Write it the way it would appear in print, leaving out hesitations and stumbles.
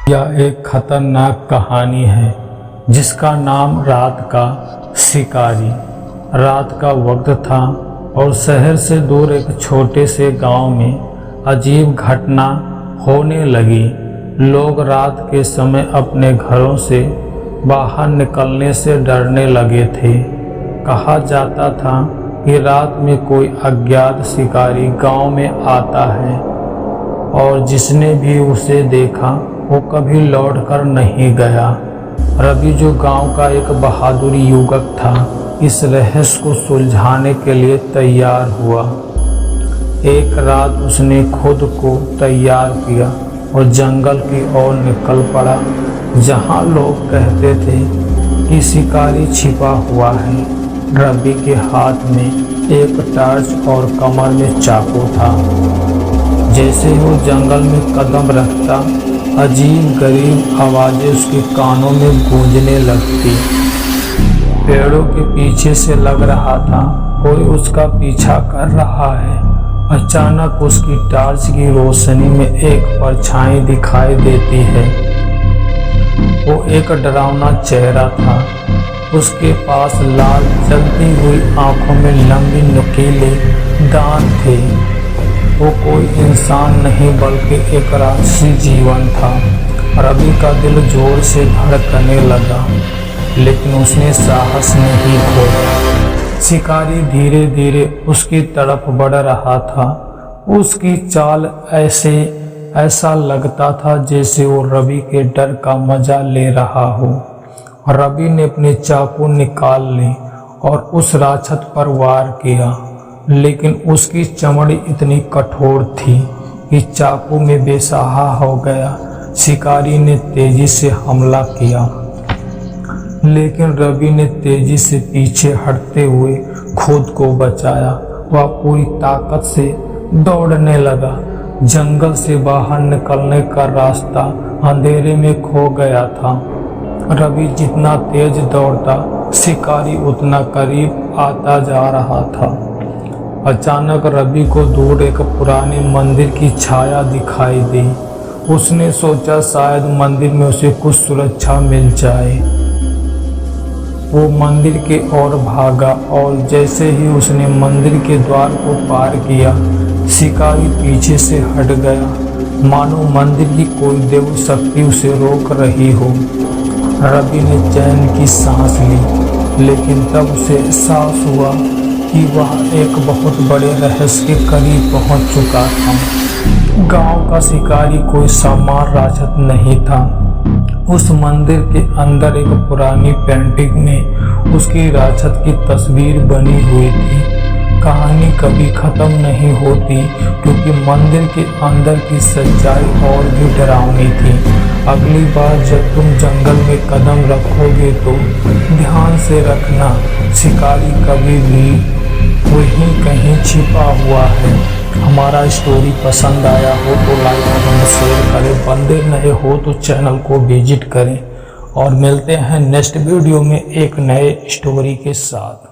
यह एक खतरनाक कहानी है जिसका नाम रात का शिकारी। रात का वक्त था और शहर से दूर एक छोटे से गांव में अजीब घटना होने लगी। लोग रात के समय अपने घरों से बाहर निकलने से डरने लगे थे। कहा जाता था कि रात में कोई अज्ञात शिकारी गांव में आता है और जिसने भी उसे देखा वो कभी लौटकर नहीं गया। रवि जो गांव का एक बहादुर युवक था, इस रहस्य को सुलझाने के लिए तैयार हुआ। एक रात उसने खुद को तैयार किया और जंगल की ओर निकल पड़ा, जहां लोग कहते थे कि शिकारी छिपा हुआ है। रवि के हाथ में एक टार्च और कमर में चाकू था। जैसे वो जंगल में कदम रखता, अजीब गरीब आवाज़ें उसके कानों में गूंजने लगती। पेड़ों के पीछे से लग रहा था कोई उसका पीछा कर रहा है। अचानक उसकी टार्च की रोशनी में एक परछाई दिखाई देती है। वो एक डरावना चेहरा था। उसके पास लाल जलती हुई आंखों में लंबी नुकीले दांत थे। वो कोई इंसान नहीं बल्कि एक राक्षसी जीवन था। रवि का दिल जोर से धड़कने लगा, लेकिन उसने साहस नहीं खोया। शिकारी धीरे धीरे उसकी तरफ बढ़ रहा था। उसकी चाल ऐसा लगता था जैसे वो रवि के डर का मजा ले रहा हो। रवि ने अपने चाकू निकाल ली और उस राक्षस पर वार किया, लेकिन उसकी चमड़ी इतनी कठोर थी कि चाकू में बेसहारा हो गया। शिकारी ने तेजी से हमला किया, लेकिन रवि ने तेजी से पीछे हटते हुए खुद को बचाया। वह पूरी ताकत से दौड़ने लगा। जंगल से बाहर निकलने का रास्ता अंधेरे में खो गया था। रवि जितना तेज दौड़ता, शिकारी उतना करीब आता जा रहा था। अचानक रवि को दूर एक पुराने मंदिर की छाया दिखाई दी। उसने सोचा शायद मंदिर में उसे कुछ सुरक्षा मिल जाए। वो मंदिर के ओर भागा और जैसे ही उसने मंदिर के द्वार को पार किया, शिकारी पीछे से हट गया, मानो मंदिर की कोई देव शक्ति उसे रोक रही हो। रवि ने चैन की सांस ली, लेकिन तब उसे एहसास हुआ कि वह एक बहुत बड़े रहस्य के करीब पहुंच चुका था। गांव का शिकारी कोई सामान्य राक्षस नहीं था। उस मंदिर के अंदर एक पुरानी पेंटिंग में उसकी राक्षस की तस्वीर बनी हुई थी। कहानी कभी खत्म नहीं होती, क्योंकि मंदिर के अंदर की सच्चाई और भी डरावनी थी। अगली बार जब तुम जंगल में कदम रखोगे तो ध्यान से रखना, शिकारी कभी भी वहीं कहीं छिपा हुआ है। हमारा स्टोरी पसंद आया हो तो लाइक करें, शेयर करें। बंदे नए हो तो चैनल को विजिट करें और मिलते हैं नेक्स्ट वीडियो में एक नए स्टोरी के साथ।